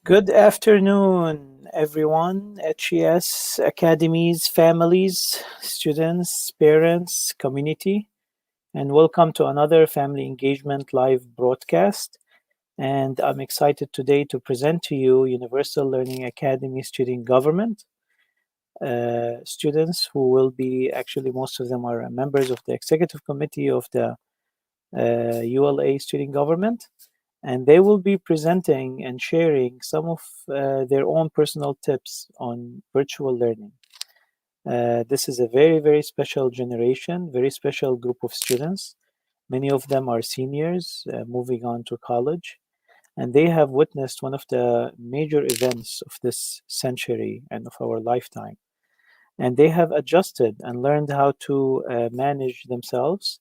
Good afternoon, everyone. HES Academies, families, students, parents, community, and welcome to another Family Engagement Live broadcast. And I'm excited today to present to you Universal Learning Academy Student Government. Students who will be, actually most of them are members of the executive committee of the ULA Student Government, and they will be presenting and sharing some of their own personal tips on virtual learning. This is a very, very special generation, very special group of students. Many of them are seniors moving on to college, and they have witnessed one of the major events of this century and of our lifetime. And they have adjusted and learned how to manage themselves,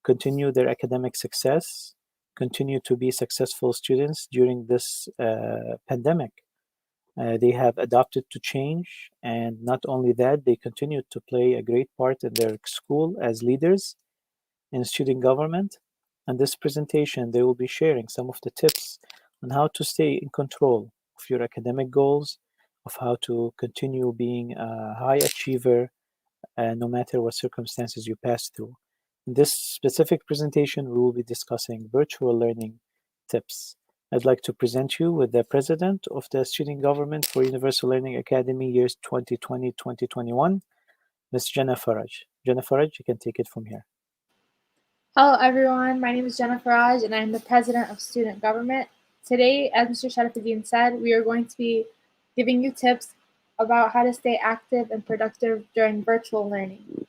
continue their academic success, continue to be successful students during this pandemic. They have adapted to change, and not only that, they continue to play a great part in their school as leaders in student government. And this presentation, they will be sharing some of the tips on how to stay in control of your academic goals, of how to continue being a high achiever no matter what circumstances you pass through. In this specific presentation, we will be discussing virtual learning tips. I'd like to present you with the president of the Student Government for Universal Learning Academy years 2020-2021, Ms. Jenna Faraj. Jenna Faraj, you can take it from here. Hello everyone, my name is Jenna Faraj and I'm the President of Student Government. Today, as Mr. Sharafuddin said, we are going to be giving you tips about how to stay active and productive during virtual learning.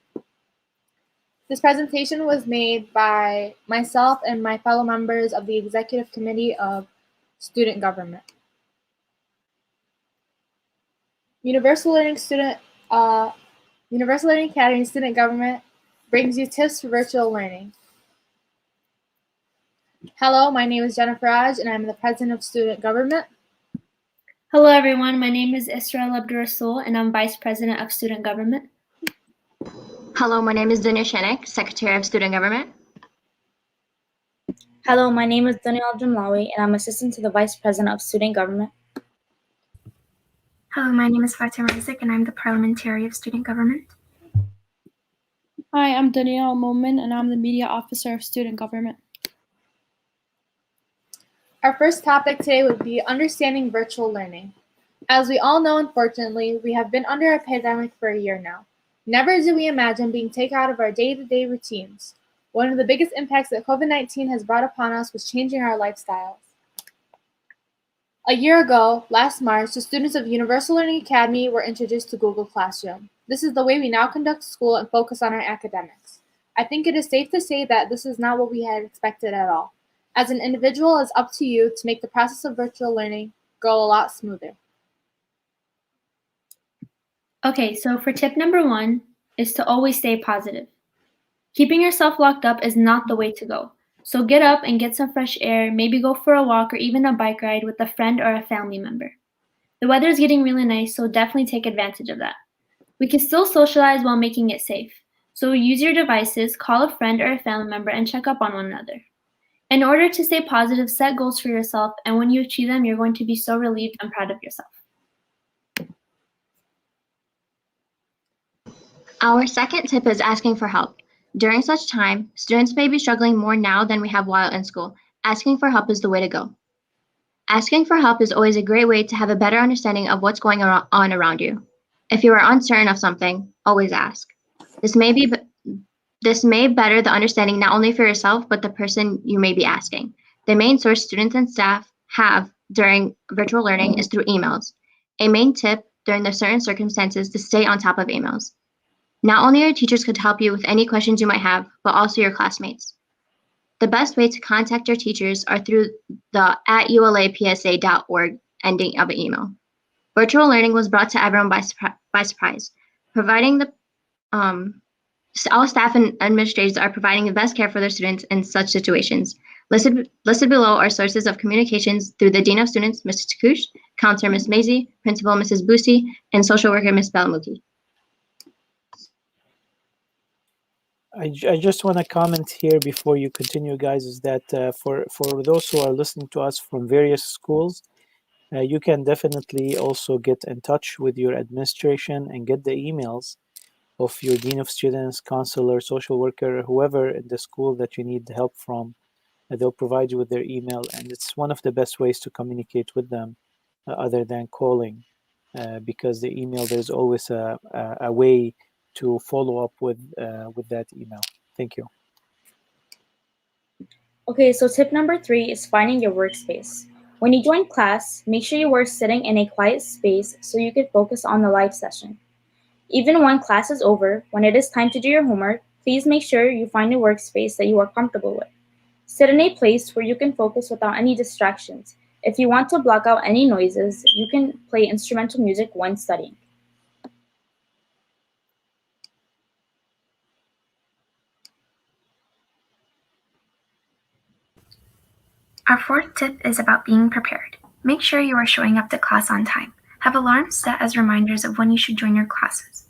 This presentation was made by myself and my fellow members of the Executive Committee of Student Government. Universal Learning Academy Student Government brings you tips for virtual learning. Hello, my name is Jennifer Faraj, and I'm the President of Student Government. Hello, everyone. My name is Israel Abdurasul, and I'm Vice President of Student Government. Hello, my name is Dunya Shenik, Secretary of Student Government. Hello, my name is Daniel Jumlawi, and I'm Assistant to the Vice President of Student Government. Hello, my name is Fatima Rizik, and I'm the Parliamentary of Student Government. Hi, I'm Danielle Momin, and I'm the Media Officer of Student Government. Our first topic today would be understanding virtual learning. As we all know, unfortunately, we have been under a pandemic for a year now. Never did we imagine being taken out of our day-to-day routines. One of the biggest impacts that COVID-19 has brought upon us was changing our lifestyles. A year ago, last March, the students of Universal Learning Academy were introduced to Google Classroom. This is the way we now conduct school and focus on our academics. I think it is safe to say that this is not what we had expected at all. As an individual, it's up to you to make the process of virtual learning go a lot smoother. Okay, so for tip number 1 is to always stay positive. Keeping yourself locked up is not the way to go. So get up and get some fresh air, maybe go for a walk or even a bike ride with a friend or a family member. The weather is getting really nice, so definitely take advantage of that. We can still socialize while making it safe. So use your devices, call a friend or a family member, and check up on one another. In order to stay positive, set goals for yourself, and when you achieve them, you're going to be so relieved and proud of yourself. Our second tip is asking for help. During such time, students may be struggling more now than we have while in school. Asking for help is the way to go. Asking for help is always a great way to have a better understanding of what's going on around you. If you are uncertain of something, always ask. This may better the understanding not only for yourself, but the person you may be asking. The main source students and staff have during virtual learning is through emails. A main tip during the certain circumstances to stay on top of emails. Not only your teachers could help you with any questions you might have, but also your classmates. The best way to contact your teachers are through the @ulapsa.org ending of an email. Virtual learning was brought to everyone by surprise, providing all staff and administrators are providing the best care for their students in such situations. Listed below are sources of communications through the Dean of Students, Mr. Takush, Counselor Ms. Maisie, Principal Mrs. Boosie, and Social Worker Ms. Belamuki. I just want to comment here before you continue, guys, is that for those who are listening to us from various schools, You can definitely also get in touch with your administration and get the emails of your dean of students, counselor, social worker, whoever in the school that you need help from. They'll provide you with their email, and it's one of the best ways to communicate with them other than calling, because the email, there's always a way to follow up with that email. Thank you. Okay, so tip number 3 is finding your workspace. When you join class, make sure you are sitting in a quiet space so you can focus on the live session. Even when class is over, when it is time to do your homework, please make sure you find a workspace that you are comfortable with. Sit in a place where you can focus without any distractions. If you want to block out any noises, you can play instrumental music when studying. Our fourth tip is about being prepared. Make sure you are showing up to class on time. Have alarms set as reminders of when you should join your classes.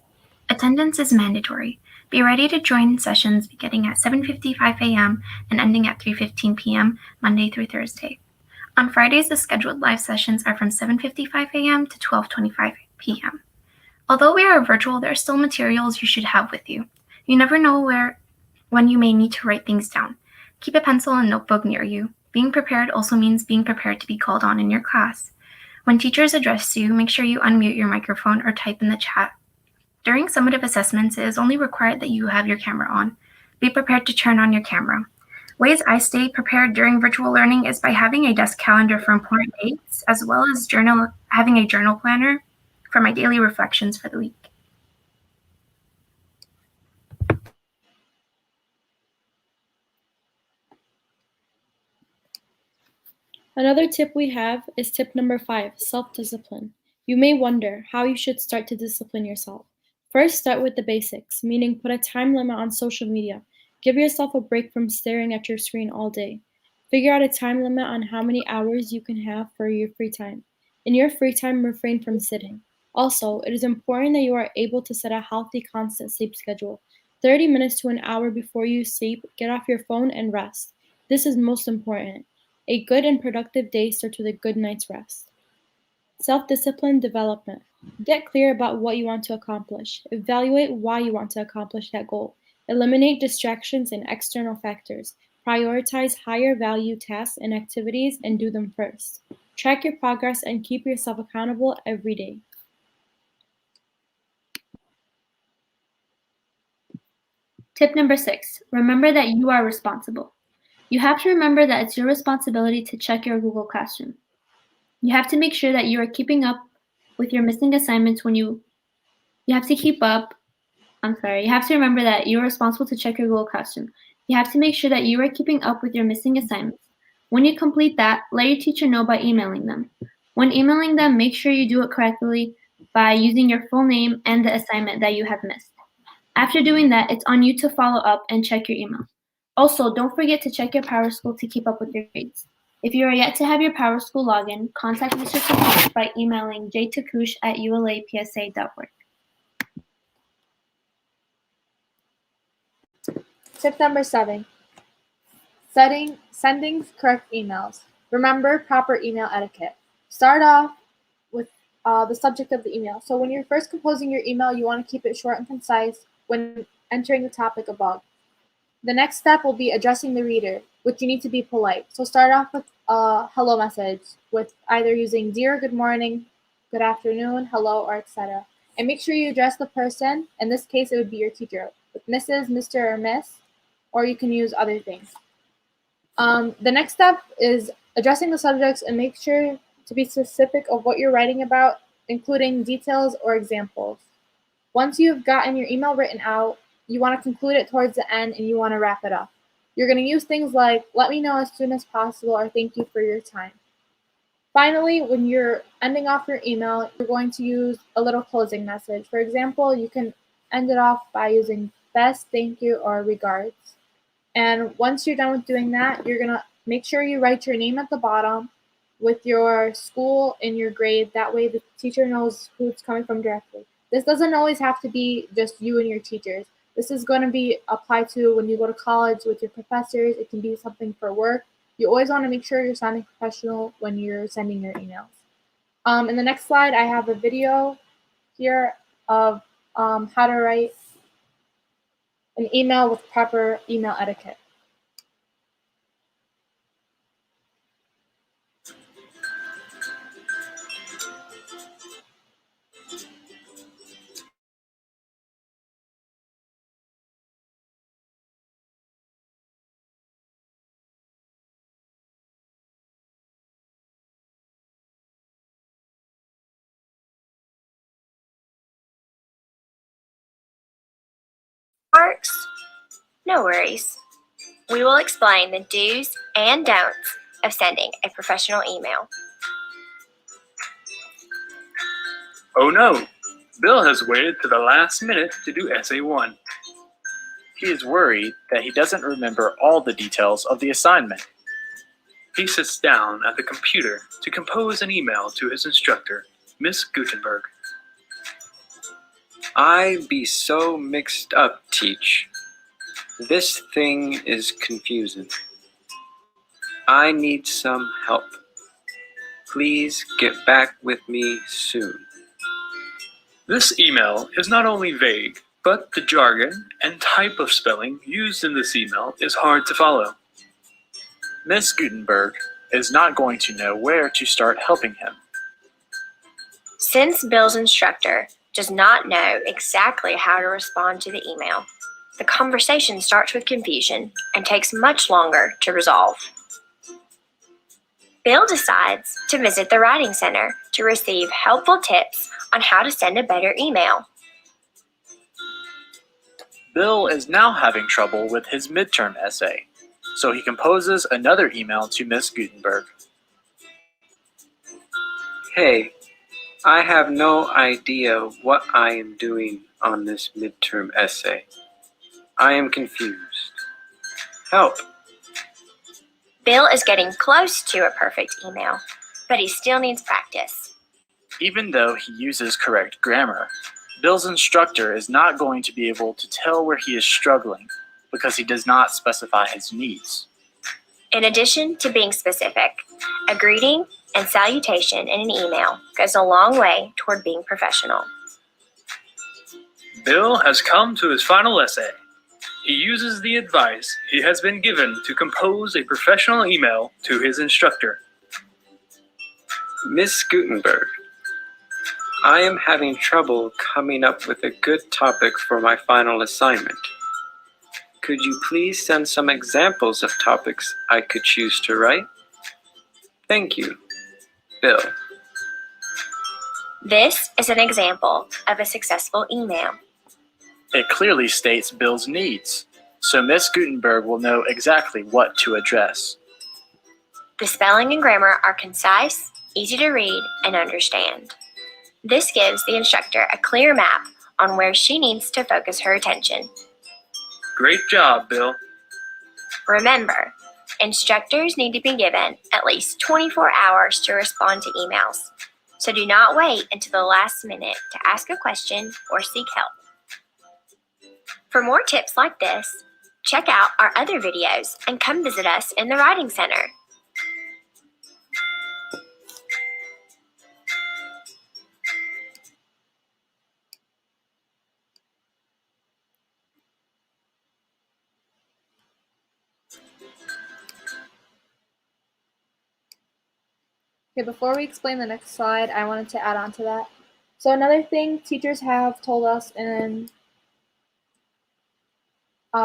Attendance is mandatory. Be ready to join sessions beginning at 7:55 a.m. and ending at 3:15 p.m. Monday through Thursday. On Fridays, the scheduled live sessions are from 7:55 a.m. to 12:25 p.m. Although we are virtual, there are still materials you should have with you. You never know when you may need to write things down. Keep a pencil and notebook near you. Being prepared also means being prepared to be called on in your class. When teachers address you, make sure you unmute your microphone or type in the chat. During summative assessments, it is only required that you have your camera on. Be prepared to turn on your camera. Ways I stay prepared during virtual learning is by having a desk calendar for important dates, as well as having a journal planner for my daily reflections for the week. Another tip we have is tip number 5, self-discipline. You may wonder how you should start to discipline yourself. First, start with the basics, meaning put a time limit on social media. Give yourself a break from staring at your screen all day. Figure out a time limit on how many hours you can have for your free time. In your free time, refrain from sitting. Also, it is important that you are able to set a healthy, constant sleep schedule. 30 minutes to an hour before you sleep, get off your phone and rest. This is most important. A good and productive day starts with a good night's rest. Self-discipline development. Get clear about what you want to accomplish. Evaluate why you want to accomplish that goal. Eliminate distractions and external factors. Prioritize higher value tasks and activities and do them first. Track your progress and keep yourself accountable every day. Tip number 6, remember that you are responsible. You have to remember that it's your responsibility to check your Google Classroom. You have to make sure that you are keeping up with your missing assignments you have to remember that you are responsible to check your Google Classroom. You have to make sure that you are keeping up with your missing assignments. When you complete that, let your teacher know by emailing them. When emailing them, make sure you do it correctly by using your full name and the assignment that you have missed. After doing that, it's on you to follow up and check your email. Also, don't forget to check your PowerSchool to keep up with your grades. If you are yet to have your PowerSchool login, contact Mr. Takush by emailing jtakush@ulapsa.org. Tip number 7, sending correct emails. Remember proper email etiquette. Start off with the subject of the email. So when you're first composing your email, you want to keep it short and concise when entering the topic above. The next step will be addressing the reader, which you need to be polite. So start off with a hello message with either using dear, good morning, good afternoon, hello, or etc. And make sure you address the person. In this case, it would be your teacher with Mrs., Mr., or Miss, or you can use other things. The next step is addressing the subjects and make sure to be specific of what you're writing about, including details or examples. Once you've gotten your email written out, you want to conclude it towards the end and you want to wrap it up. You're going to use things like, let me know as soon as possible, or thank you for your time. Finally, when you're ending off your email, you're going to use a little closing message. For example, you can end it off by using best, thank you, or regards. And once you're done with doing that, you're going to make sure you write your name at the bottom with your school and your grade. That way the teacher knows who it's coming from directly. This doesn't always have to be just you and your teachers. This is going to be applied to when you go to college with your professors. It can be something for work. You always want to make sure you're sounding professional when you're sending your emails. In the next slide, I have a video here of how to write an email with proper email etiquette. Marks? No worries. We will explain the do's and don'ts of sending a professional email. Oh no! Bill has waited to the last minute to do Essay 1. He is worried that he doesn't remember all the details of the assignment. He sits down at the computer to compose an email to his instructor, Miss Gutenberg. I be so mixed up, Teach. This thing is confusing. I need some help. Please get back with me soon. This email is not only vague, but the jargon and type of spelling used in this email is hard to follow. Miss Gutenberg is not going to know where to start helping him. Since Bill's instructor does not know exactly how to respond to the email, the conversation starts with confusion and takes much longer to resolve. Bill decides to visit the Writing Center to receive helpful tips on how to send a better email. Bill is now having trouble with his midterm essay, so he composes another email to Miss Gutenberg. Hey, I have no idea what I am doing on this midterm essay. I am confused. Help! Bill is getting close to a perfect email, but he still needs practice. Even though he uses correct grammar, Bill's instructor is not going to be able to tell where he is struggling because he does not specify his needs. In addition to being specific, a greeting and salutation in an email goes a long way toward being professional. Bill has come to his final essay. He uses the advice he has been given to compose a professional email to his instructor. Miss Gutenberg, I am having trouble coming up with a good topic for my final assignment. Could you please send some examples of topics I could choose to write? Thank you, Bill. This is an example of a successful email. It clearly states Bill's needs, so Miss Gutenberg will know exactly what to address. The spelling and grammar are concise, easy to read, and understand. This gives the instructor a clear map on where she needs to focus her attention. Great job, Bill. Remember, instructors need to be given at least 24 hours to respond to emails, so do not wait until the last minute to ask a question or seek help. For more tips like this, check out our other videos and come visit us in the Writing Center. Okay, before we explain the next slide, I wanted to add on to that. So another thing teachers have told us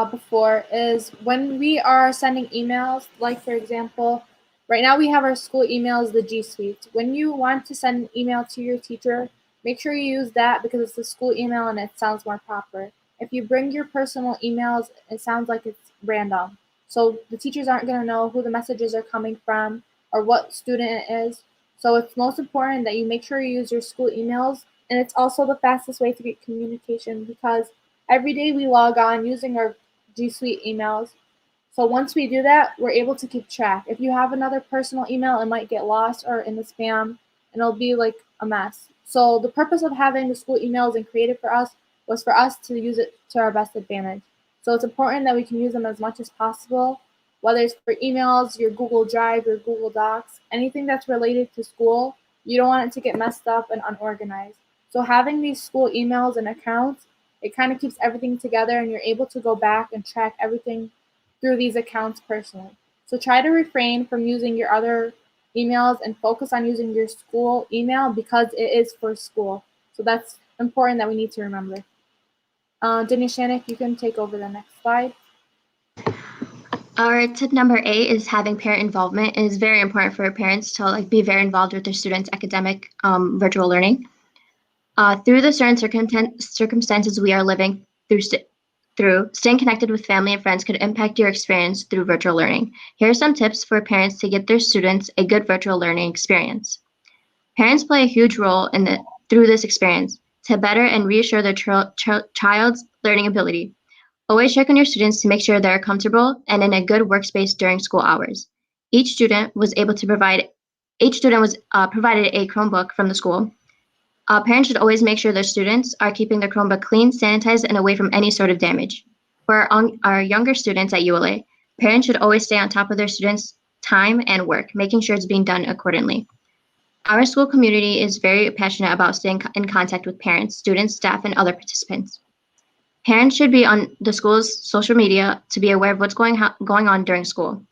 before is when we are sending emails, like for example, right now we have our school emails, the G Suite. When you want to send an email to your teacher, make sure you use that because it's the school email and it sounds more proper. If you bring your personal emails, it sounds like it's random. So the teachers aren't going to know who the messages are coming from or what student it is. So it's most important that you make sure you use your school emails, and it's also the fastest way to get communication because every day we log on using our G Suite emails. So once we do that, we're able to keep track. If you have another personal email, it might get lost or in the spam, and it'll be like a mess. So the purpose of having the school emails and created for us was for us to use it to our best advantage. So it's important that we can use them as much as possible, whether it's for emails, your Google Drive, your Google Docs, anything that's related to school. You don't want it to get messed up and unorganized. So having these school emails and accounts, it kind of keeps everything together and you're able to go back and track everything through these accounts personally. So try to refrain from using your other emails and focus on using your school email because it is for school. So that's important that we need to remember. Denise Shanik, you can take over the next slide. Our tip number 8 is having parent involvement. It is very important for parents to be very involved with their students' academic virtual learning. Through the certain circumstances we are living through, staying connected with family and friends could impact your experience through virtual learning. Here are some tips for parents to get their students a good virtual learning experience. Parents play a huge role through this experience to better and reassure their child's learning ability. Always check on your students to make sure they're comfortable and in a good workspace during school hours. Each student was provided a Chromebook from the school. Parents should always make sure their students are keeping their Chromebook clean, sanitized, and away from any sort of damage. For our younger students at ULA, parents should always stay on top of their students' time and work, making sure it's being done accordingly. Our school community is very passionate about staying in contact with parents, students, staff, and other participants. Parents should be on the school's social media to be aware of what's going on during school.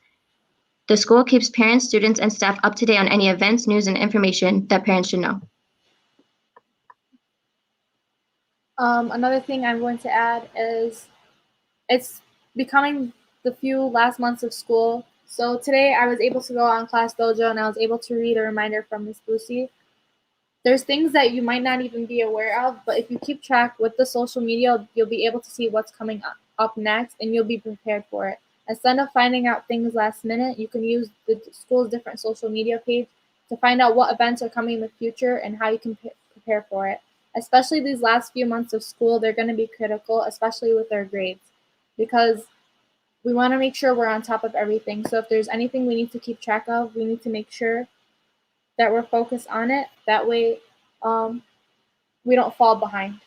The school keeps parents, students, and staff up to date on any events, news, and information that parents should know. Another thing I'm going to add is it's becoming the few last months of school. So today I was able to go on Class Dojo and I was able to read a reminder from Miss Lucy. There's things that you might not even be aware of, but if you keep track with the social media, you'll be able to see what's coming up next and you'll be prepared for it. Instead of finding out things last minute, you can use the school's different social media page to find out what events are coming in the future and how you can prepare for it. Especially these last few months of school, they're going to be critical, especially with our grades, because we want to make sure we're on top of everything. So if there's anything we need to keep track of, we need to make sure that we're focused on it. That way we don't fall behind.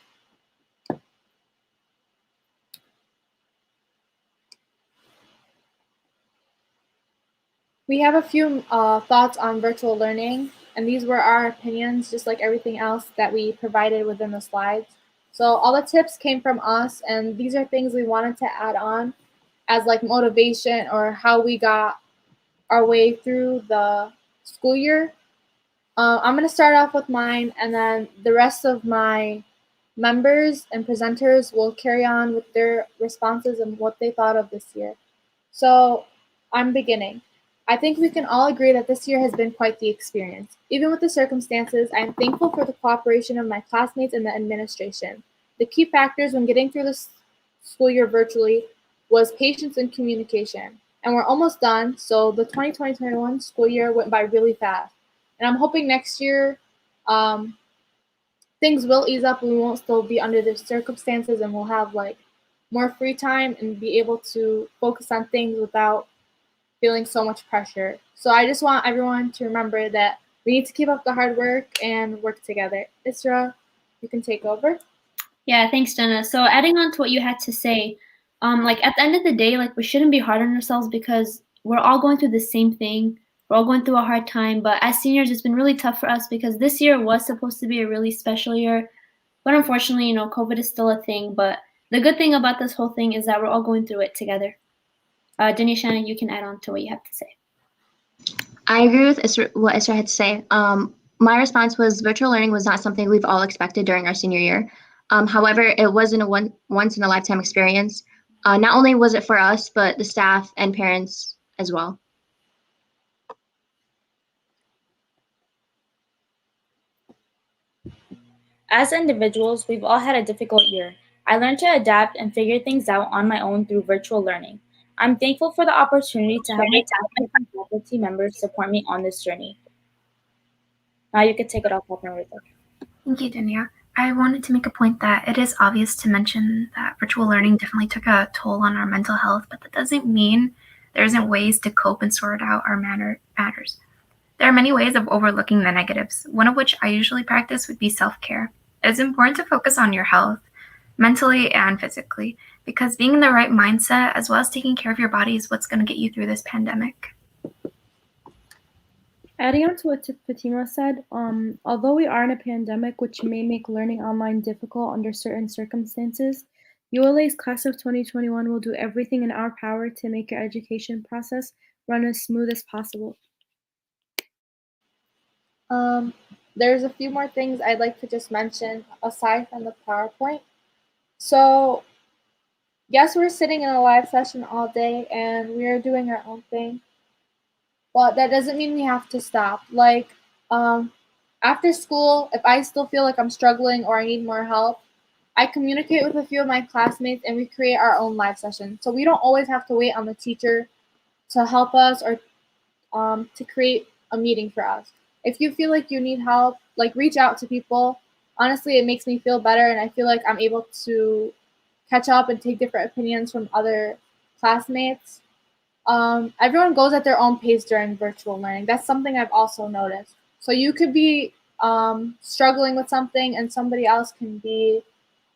We have a few thoughts on virtual learning, and these were our opinions, just like everything else that we provided within the slides. So all the tips came from us, and these are things we wanted to add on as like motivation or how we got our way through the school year. I'm going to start off with mine, and then the rest of my members and presenters will carry on with their responses and what they thought of this year. So I'm beginning. I think we can all agree that this year has been quite the experience. Even with the circumstances, I am thankful for the cooperation of my classmates and the administration. The key factors when getting through this school year virtually was patience and communication. And we're almost done, so the 2020-21 school year went by really fast. And I'm hoping next year things will ease up and we won't still be under the circumstances and we'll have like more free time and be able to focus on things without feeling so much pressure. So I just want everyone to remember that we need to keep up the hard work and work together. Isra, you can take over. Yeah, thanks, Jenna. So adding on to what you had to say, at the end of the day, we shouldn't be hard on ourselves because we're all going through the same thing. We're all going through a hard time, but as seniors, it's been really tough for us because this year was supposed to be a really special year. But unfortunately, COVID is still a thing. But the good thing about this whole thing is that we're all going through it together. Denisha, you can add on to what you have to say. I agree with what Isra had to say. My response was virtual learning was not something we've all expected during our senior year. However, it wasn't a once in a lifetime experience. Not only was it for us, but the staff and parents as well. As individuals, we've all had a difficult year. I learned to adapt and figure things out on my own through virtual learning. I'm thankful for the opportunity to have my classmates and faculty members support me on this journey. Now you can take it off, Partner Rita. Thank you, Dania. I wanted to make a point that it is obvious to mention that virtual learning definitely took a toll on our mental health, but that doesn't mean there isn't ways to cope and sort out our matters. There are many ways of overlooking the negatives, one of which I usually practice would be self-care. It is important to focus on your health, mentally and physically, because being in the right mindset as well as taking care of your body is what's going to get you through this pandemic. Adding on to what Fatima said, although we are in a pandemic which may make learning online difficult under certain circumstances, ULA's class of 2021 will do everything in our power to make your education process run as smooth as possible. There's a few more things I'd like to just mention aside from the PowerPoint. So, yes, we're sitting in a live session all day and we are doing our own thing, but that doesn't mean we have to stop. Like, after school, if I still feel like I'm struggling or I need more help, I communicate with a few of my classmates and we create our own live session. So we don't always have to wait on the teacher to help us or to create a meeting for us. If you feel like you need help, like reach out to people. Honestly, it makes me feel better and I feel like I'm able to catch up and take different opinions from other classmates. Everyone goes at their own pace during virtual learning. That's something I've also noticed. So you could be struggling with something and somebody else can be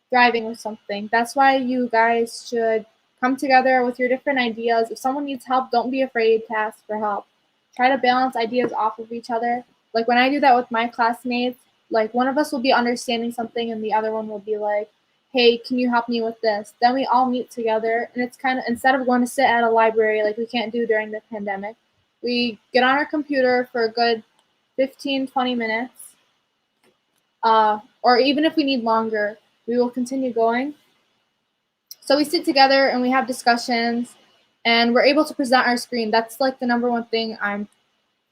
thriving with something. That's why you guys should come together with your different ideas. If someone needs help, don't be afraid to ask for help. Try to balance ideas off of each other. Like when I do that with my classmates, like one of us will be understanding something and the other one will be like, hey, can you help me with this? Then we all meet together and it's kind of, instead of going to sit at a library like we can't do during the pandemic, we get on our computer for a good 15, 20 minutes. Or even if we need longer, we will continue going. So we sit together and we have discussions and we're able to present our screen. That's like the number one thing I'm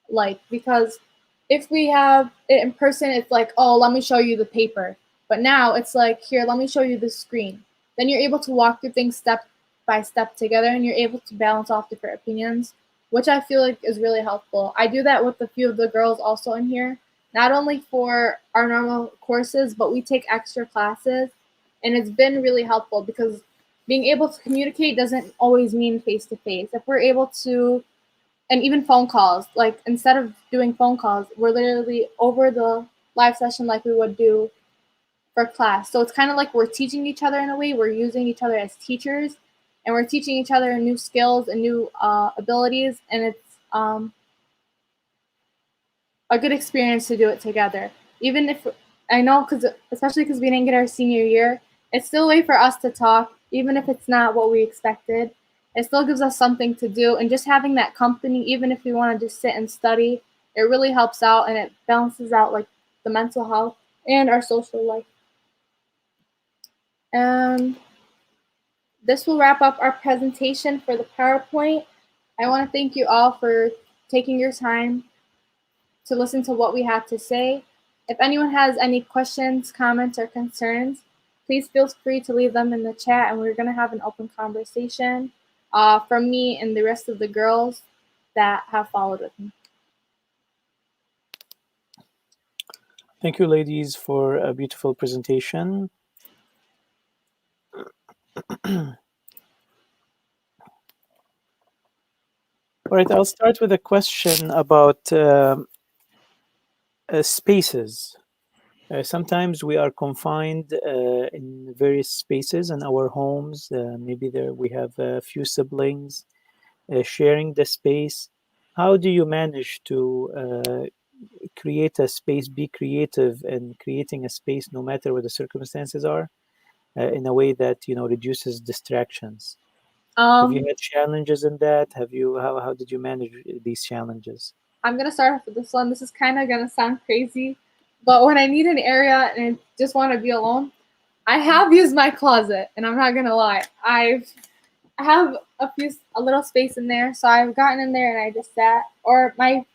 like, because if we have it in person, it's like, oh, let me show you the paper. But now it's like, here, let me show you the screen. Then you're able to walk through things step by step together and you're able to balance off different opinions, which I feel like is really helpful. I do that with a few of the girls also in here, not only for our normal courses, but we take extra classes. And it's been really helpful because being able to communicate doesn't always mean face to face. If we're able to, and even phone calls, like instead of doing phone calls, we're literally over the live session like we would do for class. So it's kind of like we're teaching each other in a way. We're using each other as teachers and we're teaching each other new skills and new abilities. And it's a good experience to do it together. Even if, I know, especially because we didn't get our senior year, it's still a way for us to talk, even if it's not what we expected. It still gives us something to do. And just having that company, even if we want to just sit and study, it really helps out and it balances out like the mental health and our social life. And this will wrap up our presentation for the PowerPoint. I want to thank you all for taking your time to listen to what we had to say. If anyone has any questions, comments, or concerns, please feel free to leave them in the chat and we're going to have an open conversation from me and the rest of the girls that have followed with me. Thank you, ladies, for a beautiful presentation. All right, I'll start with a question about spaces. Sometimes we are confined in various spaces in our homes. Maybe there we have a few siblings sharing the space. How do you manage to create a space, be creative in creating a space no matter what the circumstances are, in a way that reduces distractions? Have you had challenges in that? How did you manage these challenges? I'm gonna start off with this one. This is kind of gonna sound crazy, but when I need an area and I just want to be alone, I have used my closet, and I'm not gonna lie, I have a little space in there, so I've gotten in there and I just sat. Or my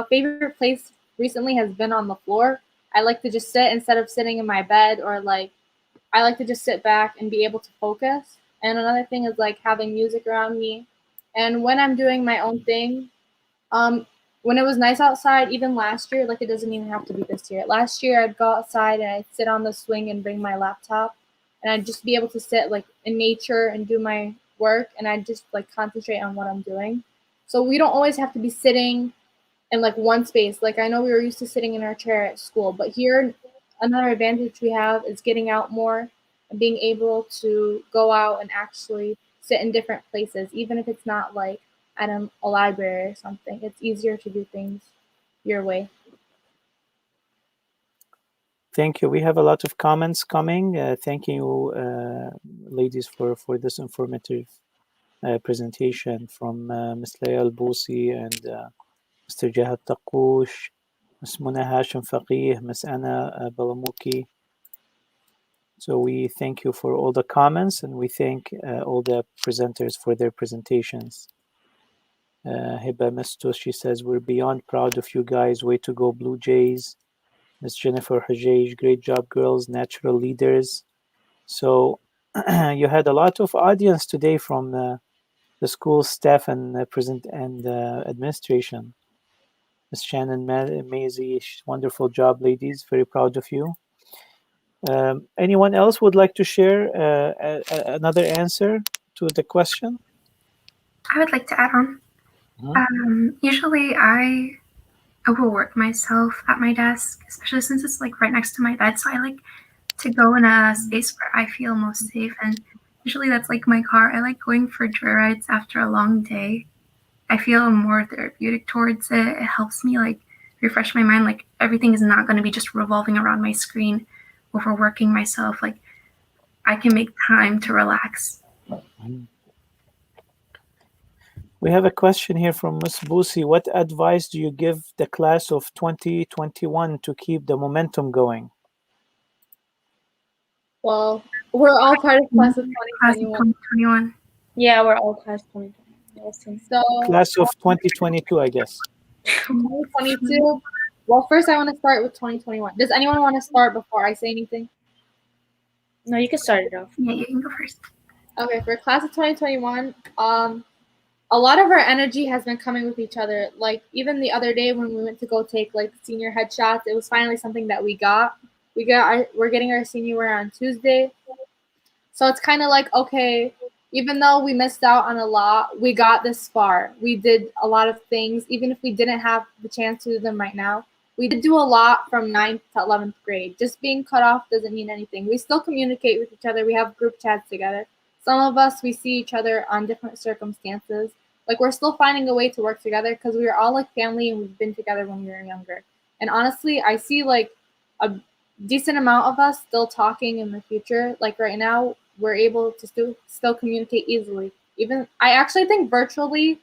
favorite place recently has been on the floor. I like to just sit instead of sitting in my bed, or like I like to just sit back and be able to focus. And another thing is like having music around me. And when I'm doing my own thing, when it was nice outside, even last year, like it doesn't even have to be this year. Last year, I'd go outside and I'd sit on the swing and bring my laptop, and I'd just be able to sit like in nature and do my work, and I'd just like concentrate on what I'm doing. So we don't always have to be sitting in like one space. Like I know we were used to sitting in our chair at school, but here another advantage we have is getting out more and being able to go out and actually sit in different places, even if it's not like at a library or something. It's easier to do things your way. Thank you. We have a lot of comments coming. Thank you, ladies, for this informative presentation from Ms. Leia Al-Bousi and Mr. Jihad Taqoush, Ms. Muna Hashim Faqih, Ms. Anna Balamuki. So we thank you for all the comments, and we thank all the presenters for their presentations. Hiba Mestos, she says, we're beyond proud of you guys. Way to go, Blue Jays. Ms. Jennifer Hajej, great job, girls, natural leaders. So you had a lot of audience today from the school staff and administration. Ms. Shannon Maisie, wonderful job, ladies. Very proud of you. Anyone else would like to share another answer to the question? I would like to add on. Usually I overwork myself at my desk, especially since it's like right next to my bed. So I like to go in a space where I feel most safe. And usually that's like my car. I like going for joyrides after a long day. I feel more therapeutic towards it. It helps me like refresh my mind. Like everything is not going to be just revolving around my screen, overworking myself. Like I can make time to relax. We have a question here from Ms. Bousi. What advice do you give the class of 2021 to keep the momentum going? Well, we're all part of class of 2021. Yeah, we're all class 2021. So Class of 2022, I guess. 2022. Well, first I want to start with 2021. Does anyone want to start before I say anything? No, you can start it off. Yeah, you can go first. Okay, for class of 2021, a lot of our energy has been coming with each other. Like even the other day when we went to go take like senior headshots, it was finally something that we got. We're getting our senior wear on Tuesday. So it's kind of like, okay, even though we missed out on a lot, we got this far. We did a lot of things, even if we didn't have the chance to do them right now. We did do a lot from 9th to 11th grade. Just being cut off doesn't mean anything. We still communicate with each other. We have group chats together. Some of us, we see each other on different circumstances. Like we're still finding a way to work together because we are all like family and we've been together when we were younger. And honestly, I see like a decent amount of us still talking in the future. Like right now, we're able to still communicate easily. Even I actually think virtually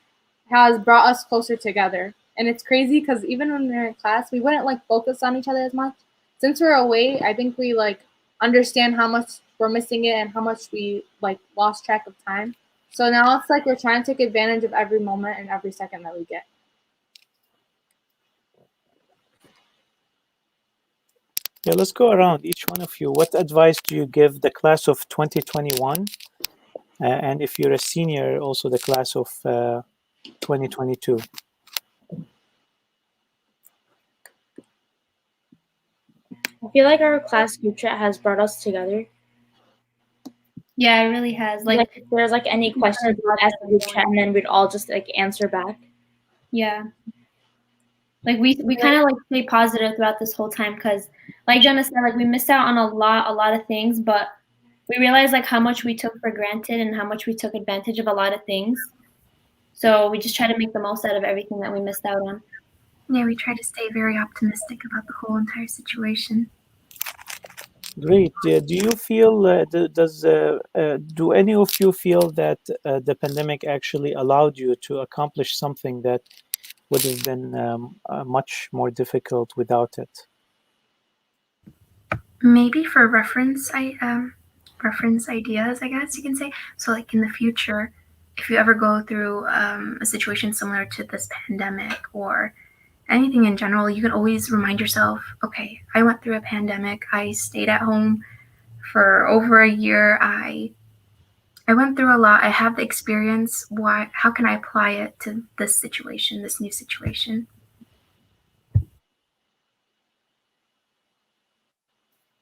has brought us closer together. And it's crazy because even when we're in class, we wouldn't like focus on each other as much. Since we're away, I think we like understand how much we're missing it and how much we like lost track of time. So now it's like we're trying to take advantage of every moment and every second that we get. Yeah, let's go around each one of you. What advice do you give the class of 2021? And if you're a senior, also the class of 2022. I feel like our class group chat has brought us together. Yeah, it really has. Like if there's like any questions, we'd ask the group chat and then we'd all just like answer back. Yeah. Like we kind of like stay positive throughout this whole time because like Jenna said, like we missed out on a lot of things, but we realized like how much we took for granted and how much we took advantage of a lot of things. So we just try to make the most out of everything that we missed out on. Yeah, we try to stay very optimistic about the whole entire situation. Great. Do you feel, do any of you feel that the pandemic actually allowed you to accomplish something that would have been much more difficult without it? Maybe for reference ideas, I guess you can say. So like in the future, if you ever go through a situation similar to this pandemic or anything in general, you can always remind yourself, okay, I went through a pandemic. I stayed at home for over a year. I went through a lot. I have the experience. How can I apply it to this situation, this new situation?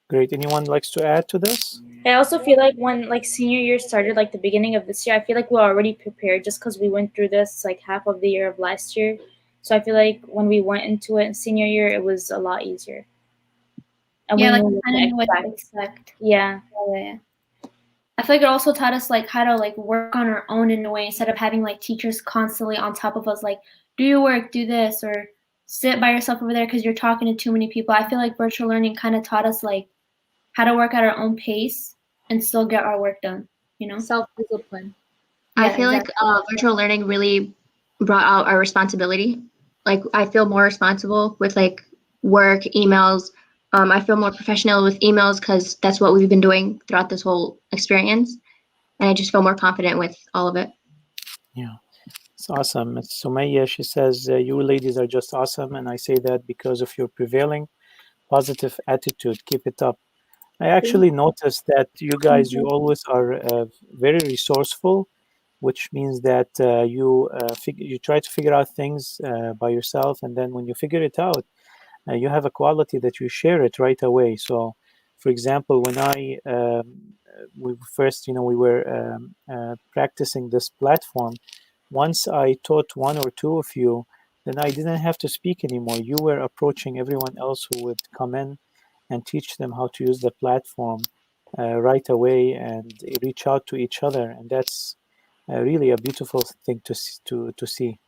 Great. Anyone likes to add to this? I also feel like when like senior year started, like the beginning of this year, I feel like we're already prepared just because we went through this like half of the year of last year. So I feel like when we went into it in senior year, it was a lot easier. And yeah, we like knew kind of knew what to expect. Yeah. Yeah. I feel like it also taught us like how to like work on our own in a way instead of having like teachers constantly on top of us like do your work, do this, or sit by yourself over there because you're talking to too many people. I feel like virtual learning kind of taught us like how to work at our own pace and still get our work done, you know? Self-discipline. I Yeah, feel like virtual learning really brought out our responsibility. Like I feel more responsible with like work, emails. I feel more professional with emails because that's what we've been doing throughout this whole experience. And I just feel more confident with all of it. Yeah, it's awesome. It's Sumaya. She says, you ladies are just awesome. And I say that because of your prevailing positive attitude. Keep it up. I actually noticed that you guys, you always are very resourceful, which means that you try to figure out things by yourself, and then when you figure it out, you have a quality that you share it right away. So, for example, when we first, we were practicing this platform. Once I taught one or two of you, then I didn't have to speak anymore. You were approaching everyone else who would come in and teach them how to use the platform right away and reach out to each other, and that's really a beautiful thing to see.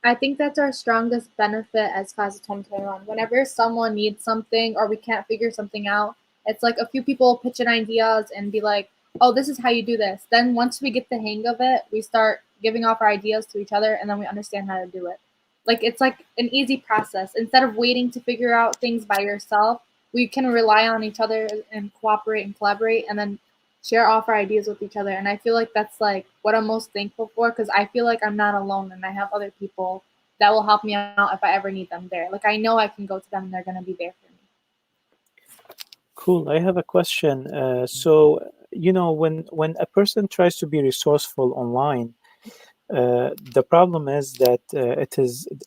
I think that's our strongest benefit as Class of 2021. Whenever someone needs something or we can't figure something out, it's like a few people pitch in ideas and be like, oh, this is how you do this. Then once we get the hang of it, we start giving off our ideas to each other and then we understand how to do it. Like it's like an easy process. Instead of waiting to figure out things by yourself, we can rely on each other and cooperate and collaborate and then share off our ideas with each other. And I feel like that's like what I'm most thankful for because I feel like I'm not alone and I have other people that will help me out if I ever need them there. Like I know I can go to them and they're going to be there for me. Cool. I have a question. So, when a person tries to be resourceful online, the problem is that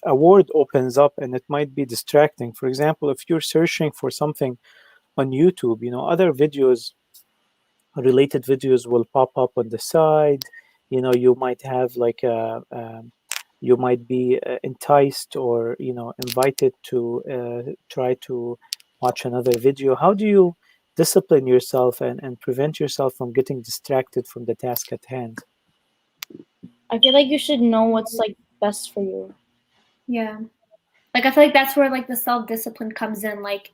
a word opens up and it might be distracting. For example, if you're searching for something on YouTube, other related videos will pop up on the side. You might have like you might be enticed or invited to try to watch another video. How do you discipline yourself and prevent yourself from getting distracted from the task at hand? I feel like you should know what's like best for you. Yeah. Like I feel like that's where like the self-discipline comes in. Like,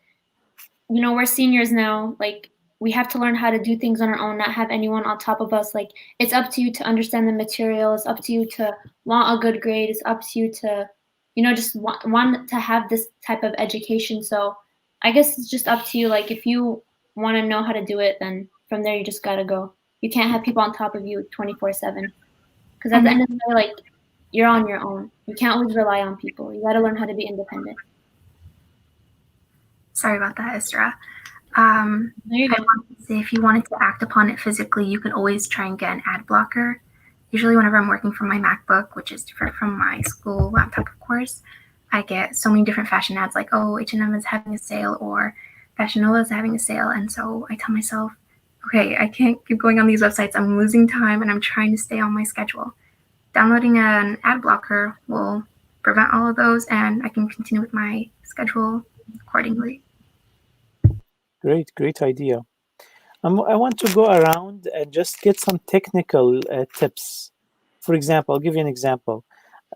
we're seniors now. Like we have to learn how to do things on our own, not have anyone on top of us. Like it's up to you to understand the material. It's up to you to want a good grade. It's up to you to, just want to have this type of education. So I guess it's just up to you. Like if you want to know how to do it, then from there you just gotta go. You can't have people on top of you 24/7. Because at the end of the day, like you're on your own. You can't always rely on people. You gotta learn how to be independent. Sorry about that, Isra. There you go. I wanted to say if you wanted to act upon it physically, you could always try and get an ad blocker. Usually whenever I'm working from my MacBook, which is different from my school laptop, of course, I get so many different fashion ads like, oh, H&M is having a sale or Fashion Nova is having a sale. And so I tell myself, okay, I can't keep going on these websites. I'm losing time and I'm trying to stay on my schedule. Downloading an ad blocker will prevent all of those and I can continue with my schedule accordingly. Great idea. I want to go around and just get some technical tips. For example, I'll give you an example.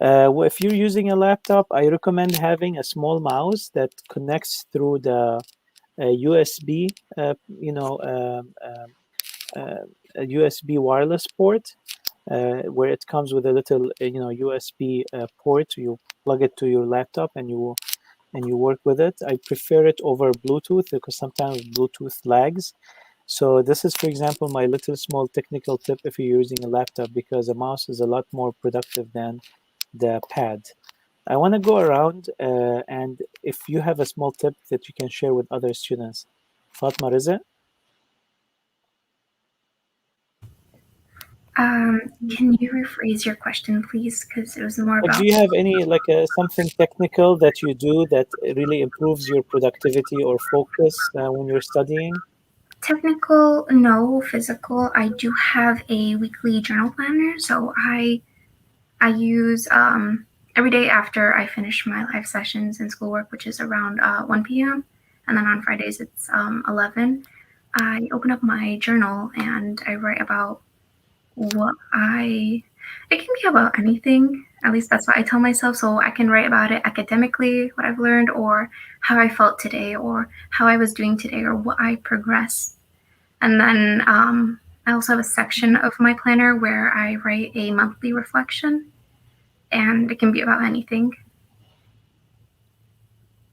If you're using a laptop, I recommend having a small mouse that connects through the USB, a USB wireless port, where it comes with a little, USB port. You plug it to your laptop and you work with it. I prefer it over Bluetooth because sometimes Bluetooth lags. So this is, for example, my little small technical tip if you're using a laptop, because a mouse is a lot more productive than the pad. I want to go around and if you have a small tip that you can share with other students. Fatma, is it? Can you rephrase your question, please? Because it was more about... Do you have any, something technical that you do that really improves your productivity or focus when you're studying? Technical, no. Physical, I do have a weekly journal planner, so I use every day after I finish my live sessions and schoolwork, which is around 1 p.m. and then on Fridays it's 11. I open up my journal and I write about it can be about anything. At least that's what I tell myself, so I can write about it academically, what I've learned, or how I felt today, or how I was doing today, or what I progressed. And then I also have a section of my planner where I write a monthly reflection, and it can be about anything.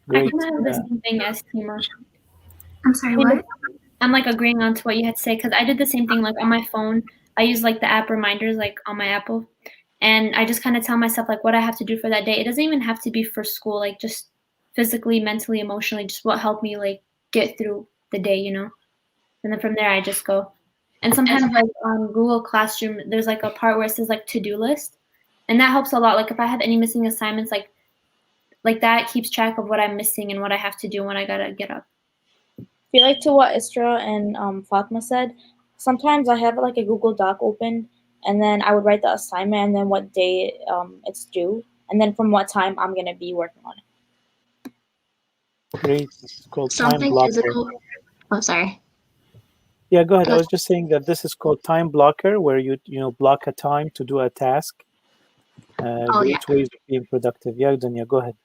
I Great. kind of have the same thing as Tima. I'm sorry, what? I'm like agreeing on to what you had to say because I did the same thing. Like on my phone, I use like the app reminders, like on my Apple, and I just kind of tell myself like what I have to do for that day. It doesn't even have to be for school, like just physically, mentally, emotionally, just what helped me like get through the day, you know. And then from there, I just go. And sometimes like on Google Classroom, there's like a part where it says like to-do list, and that helps a lot. Like if I have any missing assignments, like that keeps track of what I'm missing and what I have to do when I gotta get up. Feel like to what Isra and Fatma said, sometimes I have like a Google Doc open, and then I would write the assignment and then what day it's due, and then from what time I'm gonna be working on it. Great. It's called time Something blocker. physical. Oh, sorry. Yeah, go ahead. I Go- was just saying that this is called time blocker, where you block a time to do a task. Oh, yeah. Great ways of being productive. Yeah, Dunya, go ahead.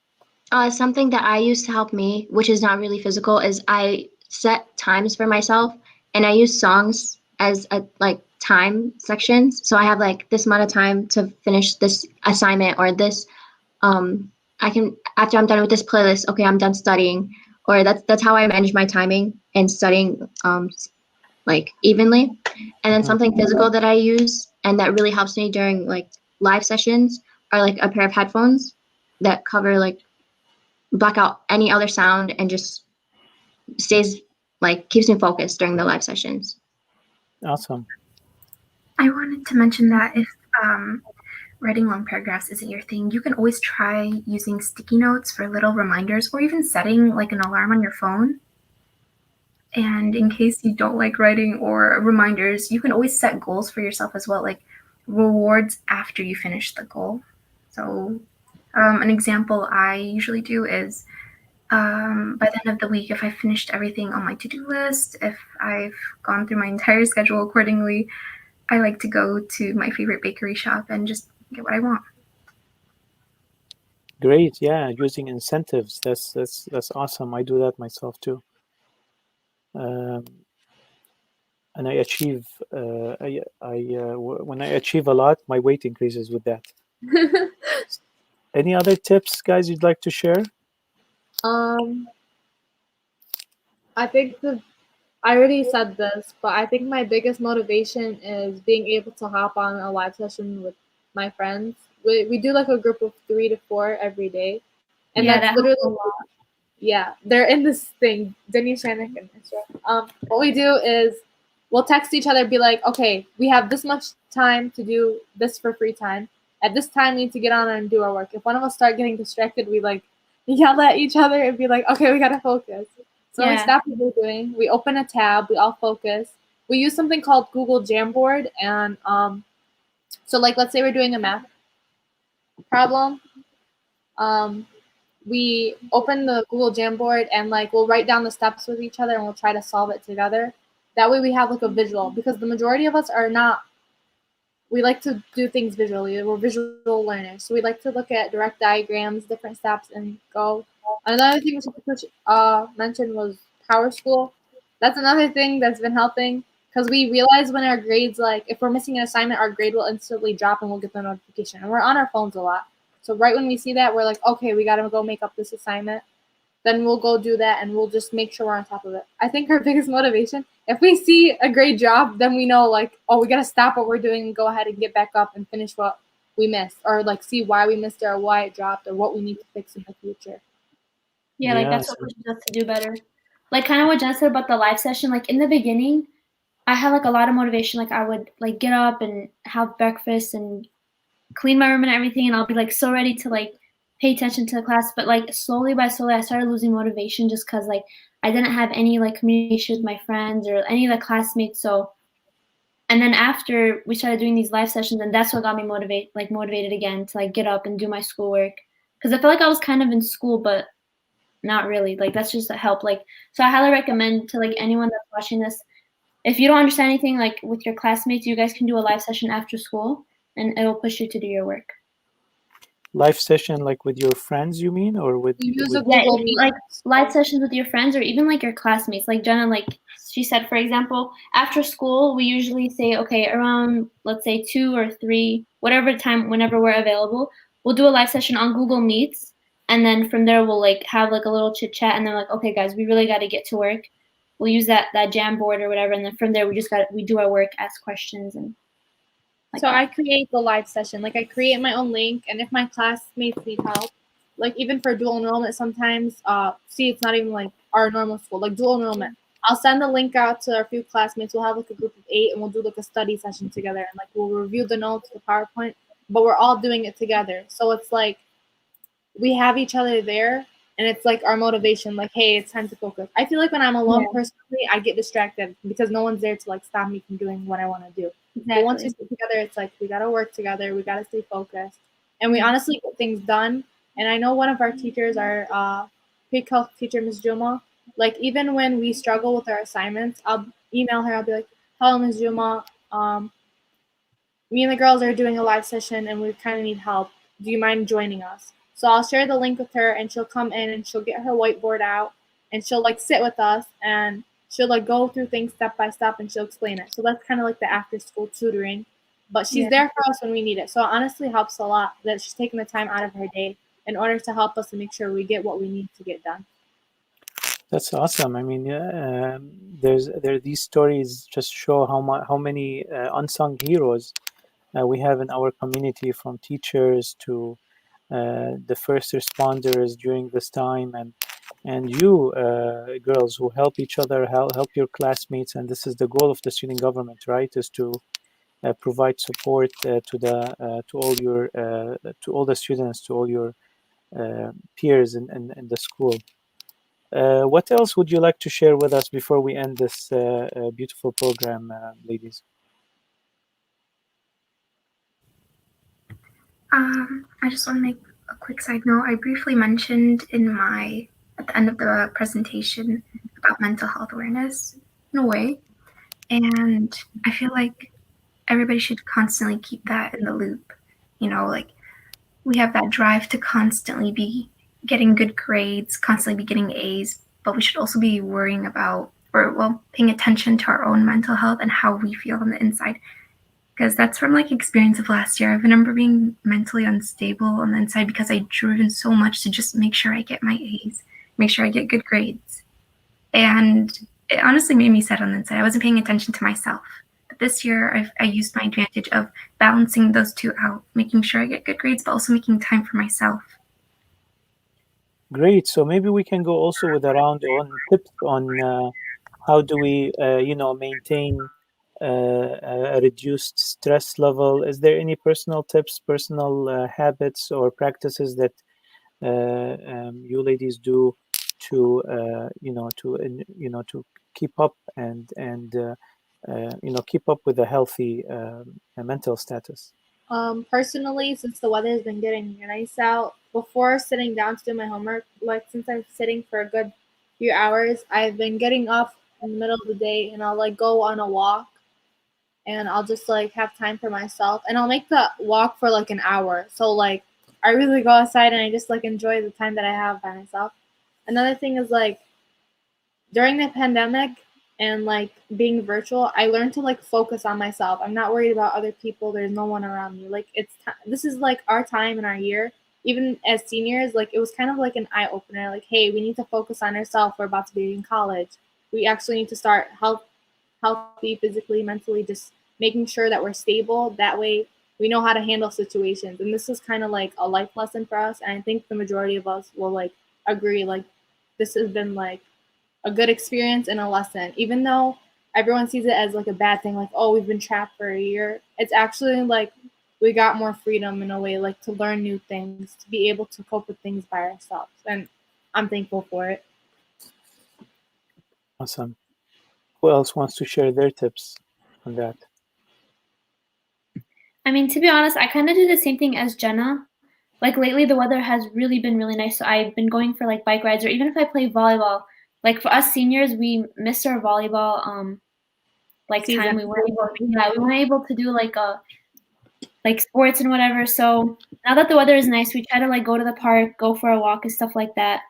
Something that I use to help me, which is not really physical, is I set times for myself, and I use songs as like time sections. So I have like this amount of time to finish this assignment, or this. I can, after I'm done with this playlist, okay, I'm done studying, or that's how I manage my timing and studying like evenly. And then something physical that I use and that really helps me during like live sessions are like a pair of headphones that cover like block out any other sound and just stays like keeps me focused during the live sessions. Awesome. I wanted to mention that if writing long paragraphs isn't your thing, you can always try using sticky notes for little reminders, or even setting like an alarm on your phone. And in case you don't like writing or reminders, you can always set goals for yourself as well, like rewards after you finish the goal. So an example I usually do is by the end of the week, if I finished everything on my to-do list, if I've gone through my entire schedule accordingly, I like to go to my favorite bakery shop and just get what I want. Great. Yeah, using incentives. That's awesome. I do that myself too. And I achieve. When I achieve a lot, my weight increases with that. Any other tips, guys, you'd like to share? I think I already said this, but I think my biggest motivation is being able to hop on a live session with my friends. We do like a group of 3 to 4 every day, and Yeah, that's that literally helps a lot. yeah. They're in this thing, Denny, Shannon, and Isra. What we do is we'll text each other, be like, okay, we have this much time to do this for free time. At this time, we need to get on and do our work. If one of us start getting distracted, we like yell at each other and be like, okay, we gotta focus. So we Yeah. stop what we're doing. We open a tab. We all focus. We use something called Google Jamboard, and so like let's say we're doing a math problem. We open the Google Jamboard and like we'll write down the steps with each other and we'll try to solve it together. That way we have like a visual because the majority of us are not. We like to do things visually. We're visual learners, so we like to look at direct diagrams, different steps, and go. Another thing mentioned was Power School. That's another thing that's been helping because we realize when our grades, like if we're missing an assignment, our grade will instantly drop and we'll get the notification. And we're on our phones a lot, so right when we see that, we're like, okay, we gotta go make up this assignment. Then we'll go do that and we'll just make sure we're on top of it. I think our biggest motivation, if we see a great job, then we know like, oh, we gotta stop what we're doing and go ahead and get back up and finish what we missed, or like see why we missed it or why it dropped or what we need to fix in the future. Yeah, like that's Yes. what pushes us to do better. Like kind of what Jen said about the live session. Like in the beginning, I had like a lot of motivation. Like I would like get up and have breakfast and clean my room and everything, and I'll be like so ready to like pay attention to the class. But like slowly by slowly, I started losing motivation just because like I didn't have any like communication with my friends or any of the classmates. So, and then after we started doing these live sessions, and that's what got me motivated again to like get up and do my schoolwork. Because I feel like I was kind of in school, but not really. Like that's just a help. Like so, I highly recommend to like anyone that's watching this. If you don't understand anything like with your classmates, you guys can do a live session after school, and it'll push you to do your work. live session like with your friends, you mean, or with You use a with Google Meet. like live sessions with your friends or even like your classmates. Like Jenna, like she said, for example, after school, we usually say, okay, around, let's say 2 or 3, whatever time, whenever we're available, we'll do a live session on Google Meets. And then from there, we'll like have like a little chit chat and then like, okay, guys, we really got to get to work. We'll use that Jamboard or whatever. And then from there, we do our work, ask questions. And like So that. I create the live session. Like I create my own link, and if my classmates need help, like even for dual enrollment, sometimes see it's not even like our normal school, like dual enrollment. I'll send the link out to a few classmates. We'll have like a group of 8, and we'll do like a study session together, and like we'll review the notes, the PowerPoint, but we're all doing it together. So it's like we have each other there, and it's like our motivation. Like, hey, it's time to focus. I feel like when I'm alone personally, I get distracted because no one's there to like stop me from doing what I want to do. Exactly. But once we sit together, it's like we gotta work together. We gotta stay focused, and we honestly get things done. And I know one of our teachers, our pre-calc teacher, Ms. Juma. Like even when we struggle with our assignments, I'll email her. I'll be like, "Hello, Ms. Juma. Me and the girls are doing a live session, and we kind of need help. Do you mind joining us?" So I'll share the link with her, and she'll come in, and she'll get her whiteboard out, and she'll like sit with us, and she'll like go through things step by step, and she'll explain it. So that's kind of like the after school tutoring, but she's there for us when we need it. So it honestly helps a lot that she's taking the time out of her day in order to help us and make sure we get what we need to get done. That's awesome. I mean, these stories just show how many unsung heroes we have in our community, from teachers to the first responders during this time, and you girls who help each other, help your classmates. And this is the goal of the student government, right? Is to provide support to all the students, to all your peers in the school. What else would you like to share with us before we end this beautiful program, ladies? I just want to make a quick side note. I briefly mentioned at the end of the presentation about mental health awareness in a way, and I feel like everybody should constantly keep that in the loop. Like we have that drive to constantly be getting good grades, constantly be getting A's, but we should also be worrying about paying attention to our own mental health and how we feel on the inside. Because that's from like experience of last year. I remember being mentally unstable on the inside because I'd driven so much to just make sure I get my A's, make sure I get good grades. And it honestly made me sad on the inside. I wasn't paying attention to myself. But this year, I used my advantage of balancing those two out, making sure I get good grades, but also making time for myself. Great. So maybe we can go also with a round on tips on how do we, maintain a reduced stress level. Is there any personal tips, personal habits or practices that you ladies do to to keep up and keep up with a healthy mental status? Personally, since the weather has been getting nice out, before sitting down to do my homework, like since I'm sitting for a good few hours, I've been getting up in the middle of the day, and I'll like go on a walk, and I'll just like have time for myself, and I'll make the walk for like an hour. So like I really go outside and I just like enjoy the time that I have by myself. Another thing is like during the pandemic and like being virtual, I learned to like focus on myself. I'm not worried about other people. There's no one around me. Like this is like our time in our year. Even as seniors, like it was kind of like an eye opener. Like, hey, we need to focus on ourselves. We're about to be in college. We actually need to start healthy, physically, mentally, just making sure that we're stable. That way, we know how to handle situations. And this is kind of like a life lesson for us. And I think the majority of us will like agree. Like, this has been like a good experience and a lesson, even though everyone sees it as like a bad thing, like, oh, we've been trapped for a year. It's actually like we got more freedom in a way, like to learn new things, to be able to cope with things by ourselves. And I'm thankful for it. Awesome. Who else wants to share their tips on that? I mean, to be honest, I kind of do the same thing as Jenna. Like lately, the weather has really been really nice, so I've been going for like bike rides, or even if I play volleyball. Like for us seniors, we missed our volleyball like Season. time. We weren't able to do like like sports and whatever. So now that the weather is nice, we try to like go to the park, go for a walk and stuff like that.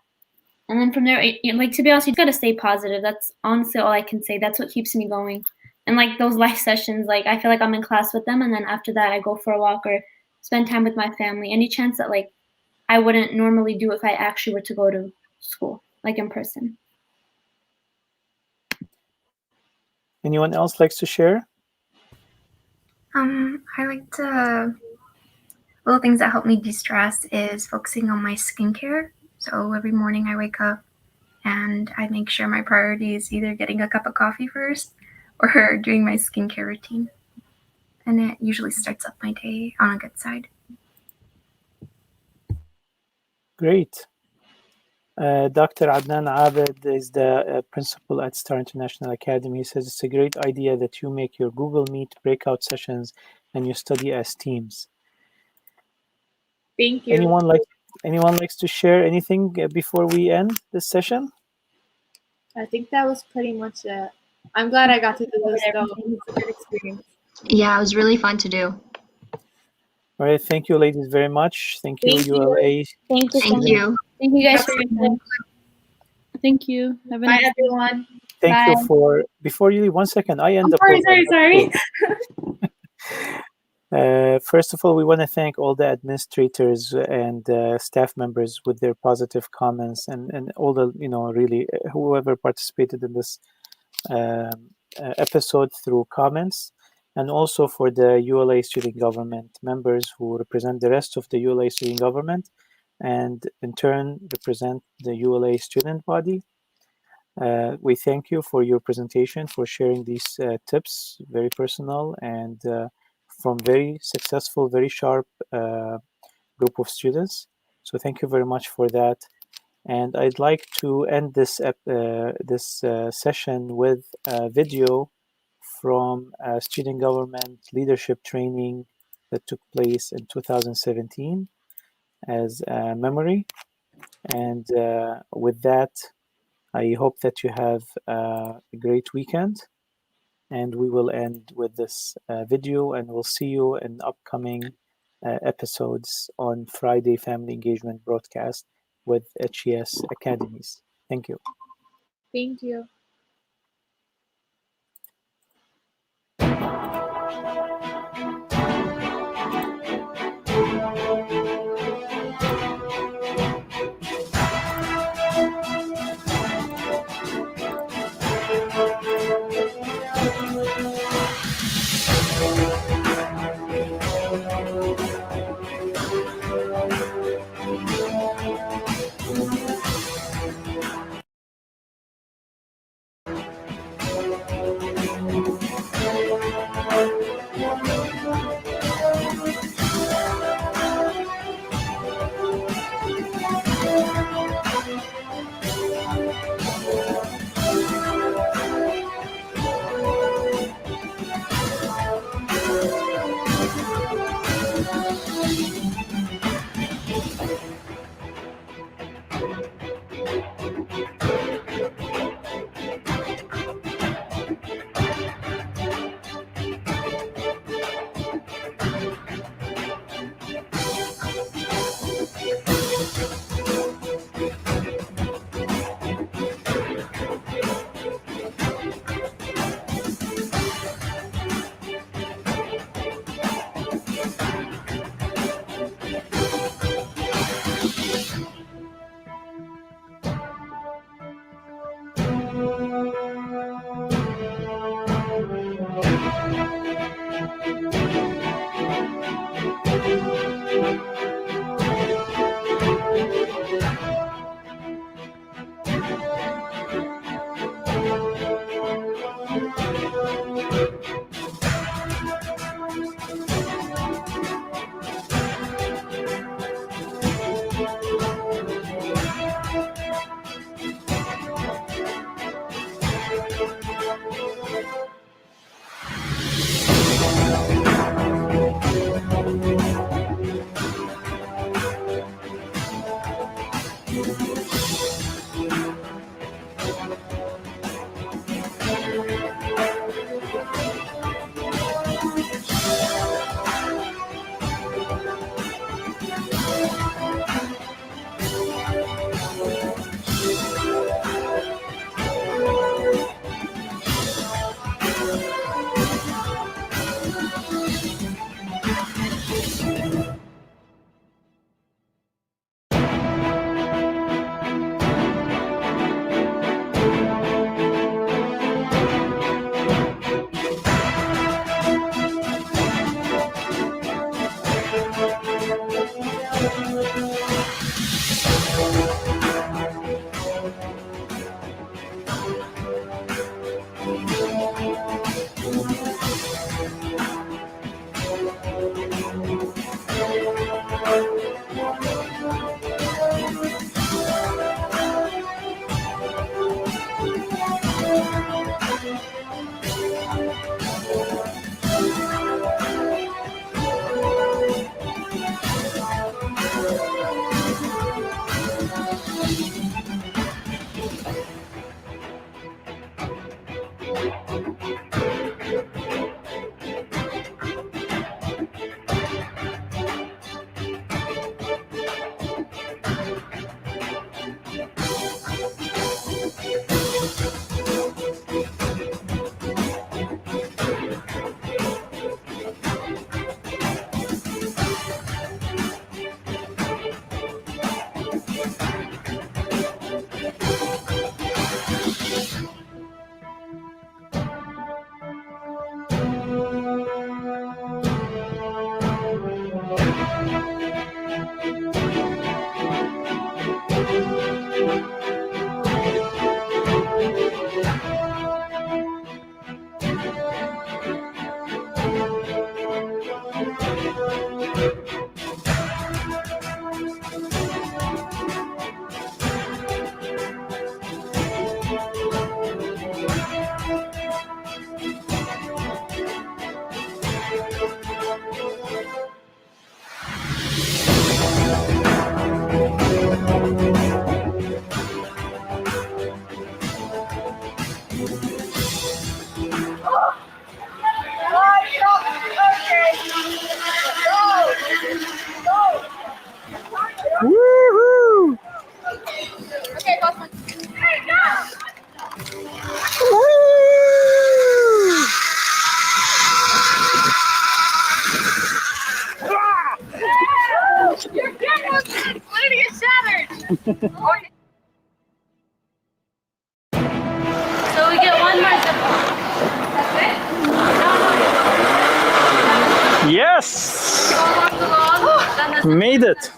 And then from there, like to be honest, you gotta stay positive. That's honestly all I can say. That's what keeps me going. And like those life sessions, like I feel like I'm in class with them, and then after that, I go for a walk or spend time with my family. Any chance that like I wouldn't normally do if I actually were to go to school, like in person. Anyone else likes to share? I like to, little things that help me de-stress is focusing on my skincare. So every morning I wake up and I make sure my priority is either getting a cup of coffee first or doing my skincare routine. And it usually starts up my day on a good side. Great. Dr. Adnan Abed is the principal at Star International Academy. He says it's a great idea that you make your Google Meet breakout sessions and you study as teams. Thank you. Anyone likes to share anything before we end this session? I think that was pretty much it. I'm glad I got to do this though. It's a good experience. Yeah, it was really fun to do. All right, thank you, ladies, very much. Thank you, Thank you. ULA. Thank you. Thank you. Thank you guys for your time. Thank you. Have a Bye, nice everyone. Thank Bye. you for, before you leave, 1 second, I end I'm the sorry. First of all, we want to thank all the administrators and staff members with their positive comments and all the, really whoever participated in this episode through comments, and also for the ULA student government members who represent the rest of the ULA student government and in turn represent the ULA student body. We thank you for your presentation, for sharing these tips, very personal and from very successful, very sharp group of students. So thank you very much for that. And I'd like to end this session with a video from a student government leadership training that took place in 2017 as a memory. And with that, I hope that you have a great weekend. And we will end with this video, and we'll see you in upcoming episodes on Friday Family Engagement broadcast with HES Academies. Thank you. Thank you. Your camera's going to get shattered! So we get one more zip line. Yes! Made it!